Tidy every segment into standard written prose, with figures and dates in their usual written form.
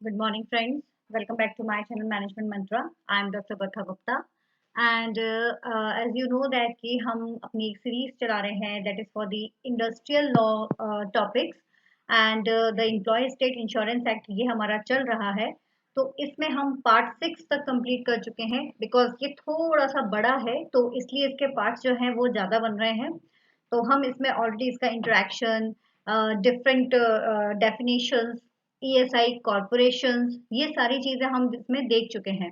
Good morning, friends. Welcome back to my channel Management Mantra. I am Dr. Barkha Gupta. And as you know that कि हम अपनी एक series चला रहे हैं that is for the industrial law topics and the Employee State Insurance Act ये हमारा चल रहा है. तो इसमें हम पार्ट 6 तक कंप्लीट कर चुके हैं बिकॉज ये थोड़ा सा बड़ा है तो इसलिए इसके पार्ट्स जो हैं वो ज़्यादा बन रहे हैं. तो हम इसमें ऑलरेडी इसका interaction different definitions ESI corporations ये सारी चीजें हम इसमें देख चुके हैं.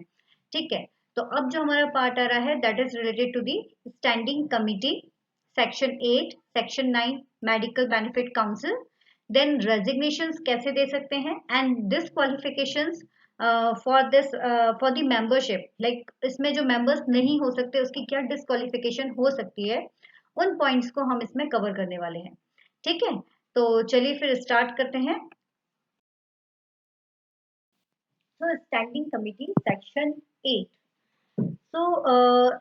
ठीक है, तो अब जो हमारा पार्ट आ रहा है that is related to the standing committee section 8 section 9 medical benefit council. Then resignations कैसे दे सकते हैं and disqualifications for the membership like इसमें जो मेंबर्स नहीं हो सकते उसकी क्या डिसक्वालिफिकेशन हो सकती है उन पॉइंट्स को हम इसमें कवर करने वाले हैं. ठीक है, तो चलिए फिर स्टार्ट करते हैं. तो स्टैंडिंग कमिटी सेक्शन 8. तो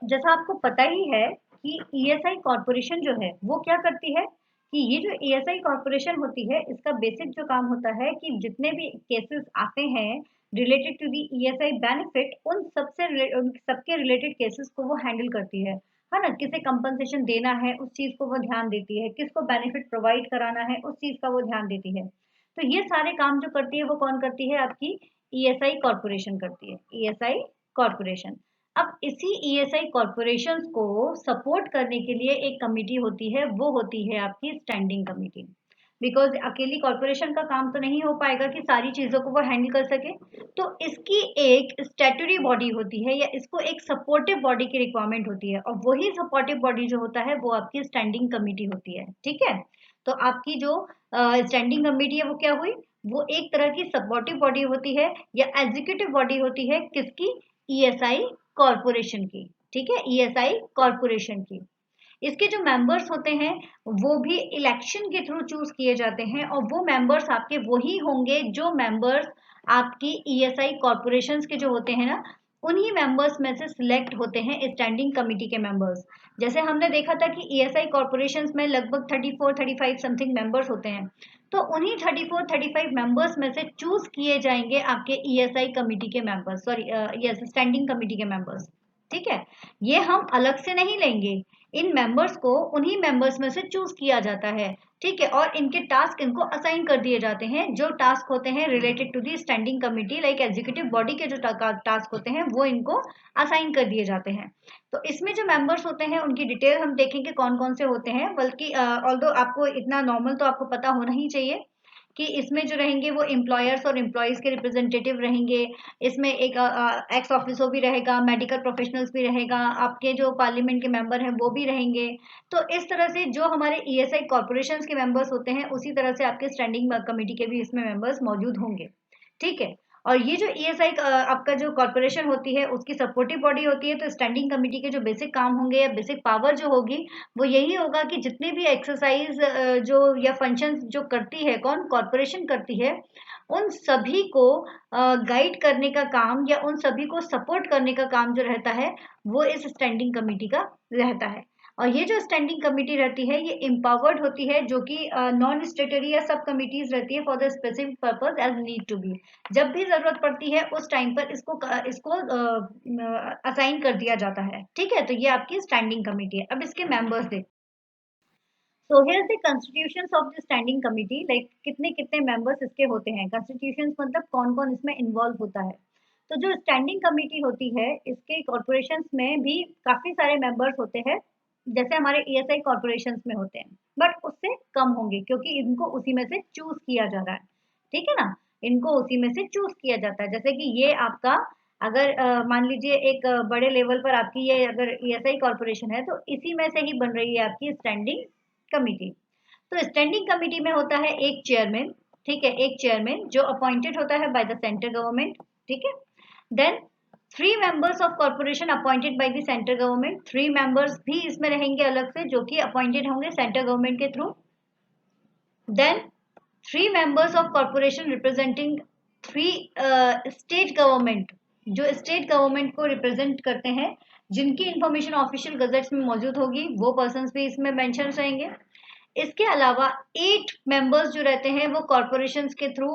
जैसा आपको पता ही है कि ईएसआई कॉर्पोरेशन जो है वो क्या करती है कि ये जो ईएसआई कॉर्पोरेशन होती है इसका बेसिक जो काम होता है कि जितने भी केसेस आते हैं related to the ESI benefit उन सबके रिलेटेड केसेस को वो हैंडल करती है ना. किसे कंपनसेशन देना है उस चीज को वो ध्यान देती है, किसको बेनिफिट प्रोवाइड कराना है उस चीज का वो ध्यान देती है. तो ये सारे काम जो करती है वो कौन करती है, आपकी ईएसआई कॉर्पोरेशन करती है. ESI corporation. अब इसी ईएसआई कॉर्पोरेशंस को सपोर्ट करने के लिए एक कमिटी होती है, वो होती है आपकी स्टैंडिंग कमिटी. बिकॉज अकेली कॉर्पोरेशन का काम तो नहीं हो पाएगा कि सारी चीजों को वो हैंडल कर सके. तो इसकी एक स्टैट्यूटरी बॉडी होती है या इसको एक सपोर्टिव बॉडी की रिक्वायरमेंट होती है और वही सपोर्टिव बॉडी जो होता है वो आपकी स्टैंडिंग कमिटी होती है. ठीक है, तो आपकी जो स्टैंडिंग कमिटी है वो क्या हुई, वो एक तरह की सपोर्टिव बॉडी होती है या एग्जीक्यूटिव बॉडी होती है किसकी, ईएसआई कॉर्पोरेशन की. ठीक है, ईएसआई कॉर्पोरेशन की. इसके जो मेंबर्स होते हैं वो भी इलेक्शन के थ्रू चूज किए जाते हैं और वो मेंबर्स आपके वही होंगे जो मेंबर्स आपकी ईएसआई कॉर्पोरेशंस के जो होते हैं ना उन्हीं मेंबर्स में से सिलेक्ट होते हैं स्टैंडिंग कमिटी के मेंबर्स. जैसे हमने देखा था कि ईएसआई कॉर्पोरेशंस में लगभग 34-35 समथिंग मेंबर्स होते हैं. तो उन्हीं 34-35 मेंबर्स में से चूज किए जाएंगे आपके ईएसआई कमिटी के members, sorry yes standing committee के मेंबर्स. ठीक है, ये हम अलग से नहीं लेंगे, इन मेंबर्स को उन्हीं मेंबर्स में से चूज किया जाता है. ठीक है, और इनके टास्क इनको असाइन कर दिए जाते हैं. जो टास्क होते हैं related to the standing committee like executive body के जो टास्क होते हैं वो इनको असाइन कर दिए जाते हैं. तो इसमें जो मेंबर्स होते हैं उनकी डिटेल हम देखेंगे कौन कौन से होते हैं. बल्कि ऑल्दो आपको इतना नॉर्मल तो आपको पता होना ही चाहिए कि इसमें जो रहेंगे वो एम्प्लॉयर्स और एम्प्लॉयज के रिप्रेजेंटेटिव रहेंगे. इसमें एक एक्स ऑफिसो भी रहेगा, मेडिकल प्रोफेशनल्स भी रहेगा, आपके जो पार्लियामेंट के मेंबर हैं वो भी रहेंगे. तो इस तरह से जो हमारे ईएसआई कॉर्पोरेशंस के मेंबर्स होते हैं उसी तरह से आपके स्टैंडिंग कमेटी के भी इसमें मेंबर्स मौजूद होंगे. ठीक है, और ये जो ईएसआई आपका जो कॉर्पोरेशन होती है उसकी सपोर्टिव बॉडी होती है. तो स्टैंडिंग कमेटी के जो बेसिक काम होंगे या बेसिक पावर जो होगी वो यही होगा कि जितने भी एक्सरसाइज जो या फंक्शन जो करती है कौन, कॉर्पोरेशन करती है, उन सभी को गाइड करने का काम या उन सभी को सपोर्ट करने का काम जो रहता है वो इस स्टैंडिंग कमेटी का रहता है. और ये जो स्टैंडिंग कमेटी रहती है ये एम्पावर्ड होती है, जो कि नॉन स्टेटरी या सब कमिटीज रहती है for the specific purpose as need to be. जब भी जरूरत पड़ती है उस टाइम पर इसको असाइन कर दिया जाता है. ठीक है, तो ये आपकी स्टैंडिंग कमेटी है. अब इसके मेंबर्स देखो. So here's the constitutions of the standing committee, like कितने कितने members इसके होते हैं. constitutions मतलब कौन कौन इसमें involve होता है. तो जो standing committee होती है इसके corporations में भी काफी सारे members होते हैं जैसे हमारे ESI corporations में होते हैं, बट उससे कम होंगे क्योंकि इनको उसी में से चूज किया जा रहा है. ठीक है ना, इनको उसी में से चूज किया जाता है. जैसे कि ये आपका अगर मान लीजिए एक बड़े लेवल पर आपकी ये अगर ESI कॉर्पोरेशन है तो इसी में से ही बन रही है आपकी स्टैंडिंग कमिटी. तो स्टैंडिंग कमिटी में होता है एक चेयरमैन. ठीक है, एक चेयरमैन जो अपॉइंटेड होता है बाय द सेंट्रल गवर्नमेंट. ठीक है, then 3 members of corporation appointed by the central government. 3 members भी इसमें रहेंगे अलग से जो कि अपॉइंटेड होंगे सेंट्रल गवर्नमेंट के through. Then 3 members of corporation representing 3 state government, जो स्टेट गवर्नमेंट को रिप्रेजेंट करते हैं, जिनकी इंफॉर्मेशन ऑफिशियल गजेट्स में मौजूद होगी, वो पर्संस भी इसमें मेंशन रहेंगे. इसके अलावा 8 मेंबर्स जो रहते हैं वो कॉर्पोरेशंस के थ्रू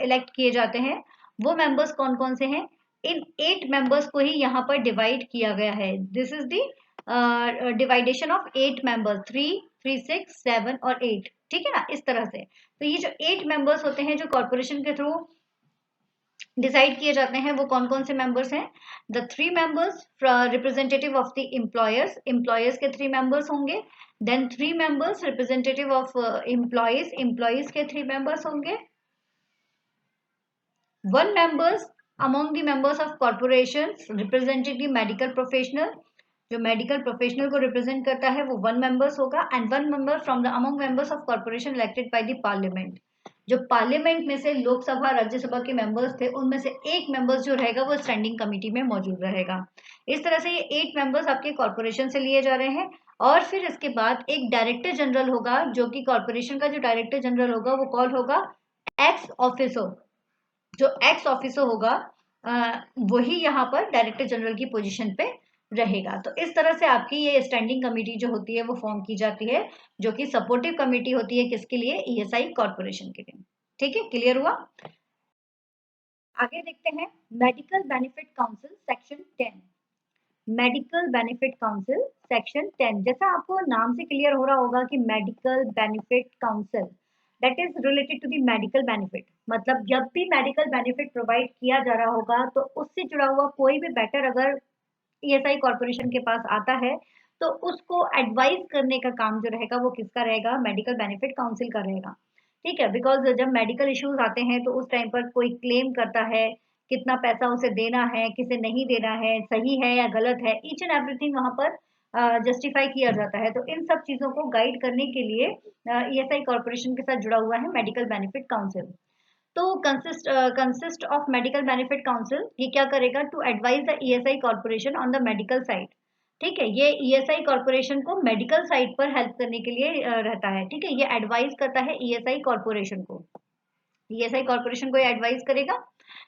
इलेक्ट किए जाते हैं वो मेंबर्स कौन कौन से हैं? इन 8 मेंबर्स को ही यहाँ पर डिवाइड किया गया है। This is the divideation of 8 members, 3, 3, 6, 7 और 8, ठीक है ना, इस तरह से। तो ये जो 8 मेंबर्स होते हैं जो कॉर्पोरेशन के थ्रू डिसाइड किए जाते हैं, वो कौन कौन से मेंबर्स हैं? The 3 members representative of the employers, employers के 3 मेंबर्स होंगे। Then 3 members representative of employees, employees के 3 मेंबर्स होंगे। 1 members among the members of corporations representing the medical professional, जो मेडिकल प्रोफेशनल को रिप्रेजेंट करता है वो 1 मेंबर्स होगा। And 1 member from the among members of corporation elected by the parliament, जो parliament में से लोकसभा राज्यसभा के मेंबर्स थे उनमें से एक मेंबर्स जो रहेगा वो स्टैंडिंग कमेटी में मौजूद रहेगा। इस तरह से ये 8 मेंबर्स आपके कॉर्पोरेशन से लिए जा रहे हैं। और फिर इसके बाद एक डायरेक्टर जनरल होगा, जो कि कॉर्पोरेशन का जो डायरेक्टर जनरल होगा वो कॉल होगा एक्स ऑफिसो। जो एक्स ऑफिसर होगा वही यहाँ पर डायरेक्टर जनरल की पोजीशन पे रहेगा। तो इस तरह से आपकी ये स्टैंडिंग कमेटी जो होती है वो फॉर्म की जाती है, जो कि सपोर्टिव कमेटी होती है किसके लिए? ईएसआई कॉर्पोरेशन के लिए। ठीक है, क्लियर हुआ? आगे देखते हैं medical benefit council section 10। Medical benefit council section 10, जैसा आपको नाम से क्लियर हो रहा होगा कि medical benefit council that is related to the medical benefit, मतलब जब भी मेडिकल बेनिफिट प्रोवाइड किया जा रहा होगा तो उससे जुड़ा हुआ कोई भी मैटर अगर ईएसआई कॉर्पोरेशन के पास आता है तो उसको एडवाइस करने का काम जो रहेगा वो किसका रहेगा? मेडिकल बेनिफिट काउंसिल का रहेगा। ठीक है, बिकॉज जब मेडिकल इश्यूज आते हैं तो उस टाइम पर कोई क्लेम करता है, कितना पैसा उसे देना है, किसे नहीं देना है, सही है या गलत है, ईच एंड एवरीथिंग वहां पर जस्टिफाई किया जाता है। तो इन सब चीजों को गाइड करने के लिए ईएसआई कॉर्पोरेशन के साथ जुड़ा हुआ है मेडिकल बेनिफिट काउंसिल। तो consist of medical benefit council, ये क्या करेगा? To advise the ESI corporation on the medical side. ठीक है, ये ईएसआई कॉर्पोरेशन को मेडिकल साइड पर हेल्प करने के लिए रहता है। ठीक है, ये एडवाइस करता है ईएसआई कॉर्पोरेशन को, ईएसआई कॉर्पोरेशन को ये एडवाइस करेगा।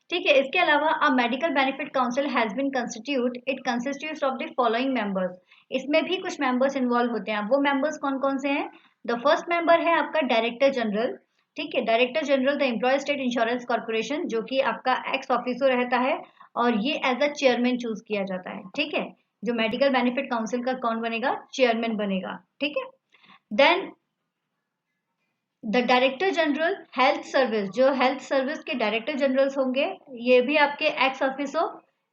ठीक है, इसके अलावा a medical benefit council has been constitute, it consists of the following members. इसमें भी कुछ मेंबर्स इन्वॉल्व होते हैं। वो मेंबर्स कौन कौन से हैं? द फर्स्ट मेंबर है आपका डायरेक्टर जनरल। ठीक है, director general the employee state insurance corporation, जो कि आपका एक्स ऑफिसर रहता है और ये एज अ चेयरमैन चूज किया जाता है। ठीक है, जो मेडिकल बेनिफिट काउंसिल का कौन बनेगा? चेयरमैन बनेगा। ठीक है, then the director general health service, जो हेल्थ सर्विस के डायरेक्टर जनरल्स होंगे ये भी आपके ex officio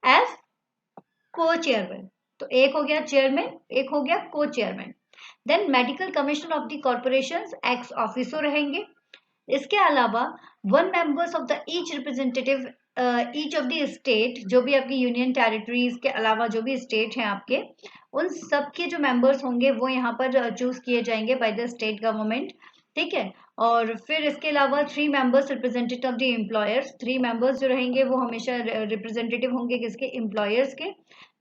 as co chairman. तो एक हो गया चेयरमैन, एक हो गया co chairman. Then medical commissioner of the corporation ex officio रहेंगे। इसके अलावा 1 members of the each representative each of the state, जो भी आपकी यूनियन टेरिटरीज के अलावा जो भी स्टेट हैं आपके, उन सब के जो मेंबर्स होंगे वो यहाँ पर चूज किए जाएंगे बाय द स्टेट गवर्नमेंट। ठीक है, और फिर इसके अलावा 3 members representative of the employers, 3 members जो रहेंगे वो हमेशा रिप्रेजेंटेटिव होंगे किसके? एम्प्लॉयर्स के,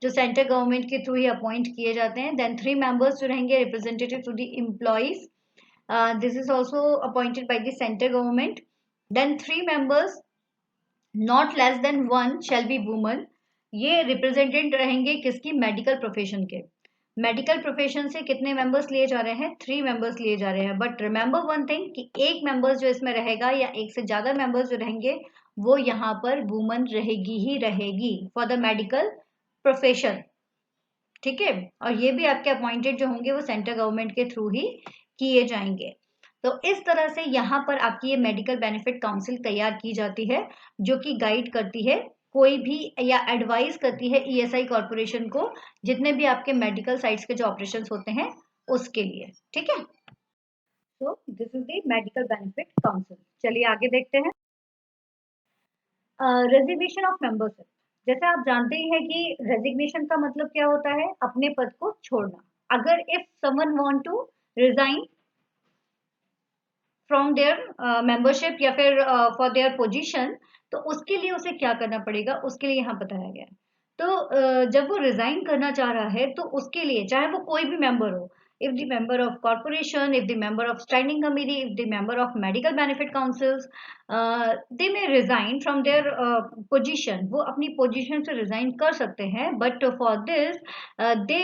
जो सेंट्रल गवर्नमेंट के थ्रू ही अपॉइंट किए जाते हैं। देन 3 मेंबर्स जो रहेंगे representative to the employees, this is also appointed by the center government. Then 3 members not less than 1 shall be women, ये रिप्रेजेंटेंट रहेंगे किसकी? मेडिकल प्रोफेशन के। मेडिकल प्रोफेशन से कितने मेंबर्स लिए जा रहे हैं? 3 मेंबर्स लिए जा रहे हैं। बट रिमेंबर वन थिंग कि एक मेंबर्स जो इसमें रहेगा या एक से ज्यादा मेंबर्स जो रहेंगे वो यहाँ पर वुमन रहेगी ही रहेगी फॉर द मेडिकल प्रोफेशन। ठीक है, और ये भी आपके अपॉइंटेड जो होंगे वो सेंट्रल गवर्नमेंट के थ्रू ही किए जाएंगे। तो इस तरह से यहाँ पर आपकी ये मेडिकल बेनिफिट काउंसिल तैयार की जाती है, जो कि गाइड करती है कोई भी या एडवाइस करती है ईएसआई कॉर्पोरेशन को जितने भी आपके मेडिकल साइट्स के जो ऑपरेशंस होते हैं उसके लिए। ठीक है, तो this is the medical benefit council. चलिए आगे देखते हैं रेजिग्नेशन ऑफ मेंबरशिप। जैसे आप जानते ही हैं कि रेजिग्नेशन का मतलब क्या होता है? अपने पद को छोड़ना। अगर if someone want to resign from their membership या फिर फॉर देयर पोजीशन, तो उसके लिए उसे क्या करना पड़ेगा उसके लिए यहाँ बताया गया है। तो जब वो रिजाइन करना चाह रहा है तो उसके लिए चाहे वो कोई भी मेंबर हो, if the member of corporation, if the member of standing committee, if the member of medical benefit councils, they may resign from their position, वो अपनी पोजीशन से रिजाइन कर सकते हैं। But for this they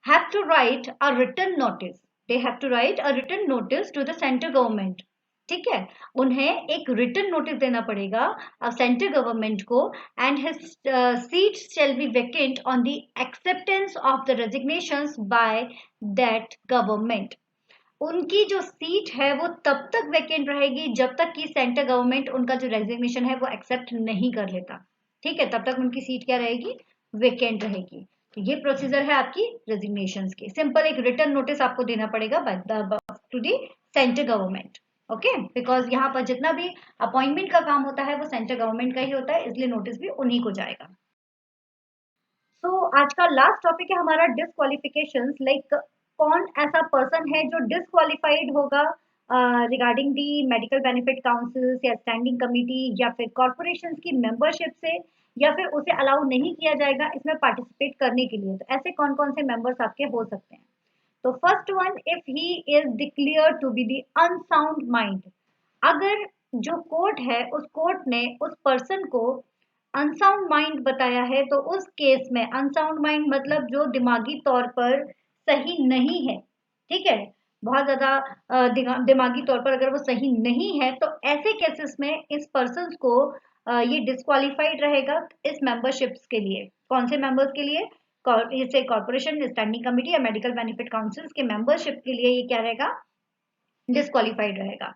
have to write a written notice, they have to write a written notice to the central government। ठीक है, उन्हें एक रिटन नोटिस देना पड़ेगा सेंट्रल गवर्नमेंट को, and his seat shall be vacant on the acceptance of the resignations by that government. उनकी जो seat है वो तब तक वैकेंट रहेगी जब तक कि सेंट्रल गवर्नमेंट उनका जो रेजिग्नेशन है वो एक्सेप्ट नहीं कर लेता। ठीक है, तब तक उनकी सीट क्या रहेगी, वेकेंट रहेगी। तो ये प्रोसीजर है आपकी रेजिग्नेशन की। सिंपल एक रिटर्न नोटिस आपको देना पड़ेगा to the central government. Okay, because यहाँ पर जितना भी अपॉइंटमेंट का काम होता है वो सेंट्रल गवर्नमेंट का ही होता है, इसलिए नोटिस भी उन्हीं को जाएगा। तो आज का लास्ट टॉपिक है हमारा डिसक्वालिफिकेशंस। लाइक कौन ऐसा पर्सन है जो डिसक्वालिफाइड होगा regarding the medical benefit councils या स्टैंडिंग कमिटी या फिर कॉर्पोरेशंस की मेंबरशिप से, या फिर उसे अलाउ नहीं किया जाएगा इसमें पार्टिसिपेट करने के लिए। तो ऐसे कौन कौन से मेंबर्स आपके हो सकते हैं? तो first one, if he is declare to be the unsound mind. अगर जो कोर्ट है उस कोर्ट ने उस पर्सन को अनसाउंड माइंड बताया है, तो उस केस में अनसाउंड माइंड मतलब जो दिमागी तौर पर सही नहीं है। ठीक है, बहुत ज्यादा दिमागी तौर पर अगर वो सही नहीं है, तो ऐसे केसेस में इस पर्सन को ये डिस्क्वालिफाइड रहेगा इस मेंबरशिप्स के लिए। कौन से मेंबर्स के लिए? जैसे कॉर्पोरेशन, स्टैंडिंग कमेटी या मेडिकल बेनिफिट काउंसिल्स के मेंबरशिप के लिए ये क्या रहेगा, डिस्क्वालिफाइड रहेगा।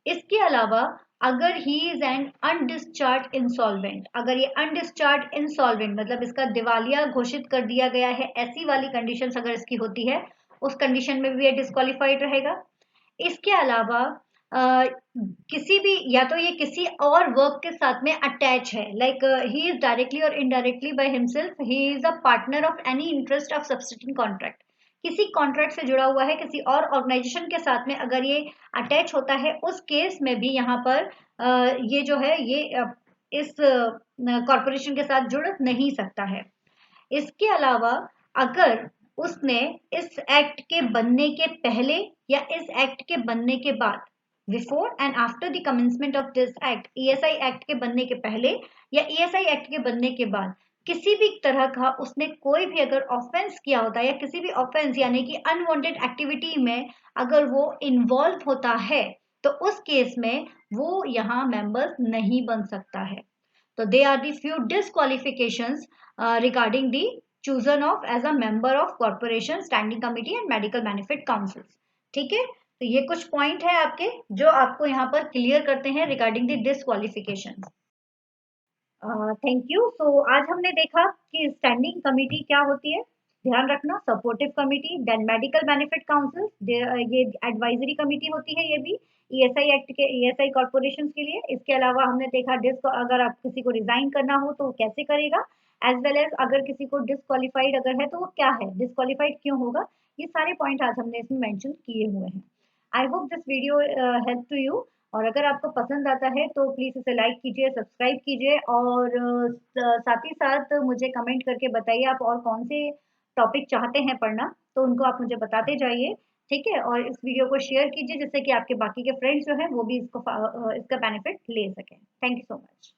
इसके अलावा अगर he is an undischarged insolvent, अगर ये अनडिस्चार्ज इंसॉल्वेंट मतलब इसका दिवालिया घोषित कर दिया गया है, ऐसी वाली कंडीशंस अगर इसकी होती है, उस कंडीशन में भी ये डिस्क्वालिफाइड रहेगा। इसके अलावा किसी भी, या तो ये किसी और वर्क के साथ में अटैच है, लाइक ही इज डायरेक्टली और indirectly by himself he is a partner of any interest of subsisting contract, किसी कॉन्ट्रैक्ट से जुड़ा हुआ है किसी और ऑर्गेनाइजेशन के साथ में, अगर ये अटैच होता है, उस केस में भी यहाँ पर ये जो है ये इस कॉरपोरेशन के साथ जुड़ नहीं सकता है। इसके अलावा अगर उसने इस एक्ट के बनने के पहले या इस एक्ट के बनने के बाद, before and after the commencement of this act, ESI act के बनने के पहले या ईएसआई एक्ट के बनने के बाद किसी भी तरह का उसने कोई भी अगर ऑफेंस किया होता है, या किसी भी ऑफेंस यानी कि अनवांटेड एक्टिविटी में अगर वो इन्वॉल्व होता है, तो उस केस में वो यहाँ मेंबर्स नहीं बन सकता है। So they are the few disqualifications regarding the chosen of as a member of corporation, standing committee and medical benefit councils. ठीक है, तो ये कुछ पॉइंट है आपके जो आपको यहाँ पर क्लियर करते हैं regarding the disqualification. Thank you. So आज हमने देखा कि स्टैंडिंग कमिटी क्या होती है, ध्यान रखना, supportive committee, then medical benefit council, ये एडवाइजरी कमिटी होती है, ये भी ईएसआई एक्ट के, ईएसआई कॉर्पोरेशन के लिए। इसके अलावा हमने देखा अगर आप किसी को रिजाइन करना हो तो वो कैसे करेगा, एज वेल एज अगर किसी को डिस्क्वालिफाइड अगर है तो वो क्या है, डिस्क्वालिफाइड क्यों होगा, ये सारे पॉइंट आज हमने इसमें मेंशन किए हुए हैं। I hope this video help to you, और अगर आपको पसंद आता है तो प्लीज़ इसे लाइक कीजिए, सब्सक्राइब कीजिए, और साथ ही साथ मुझे कमेंट करके बताइए आप और कौन से टॉपिक चाहते हैं पढ़ना, तो उनको आप मुझे बताते जाइए। ठीक है, और इस वीडियो को शेयर कीजिए जिससे कि आपके बाकी के फ्रेंड्स जो हैं वो भी इसका बेनिफिट ले सकें। Thank you so much.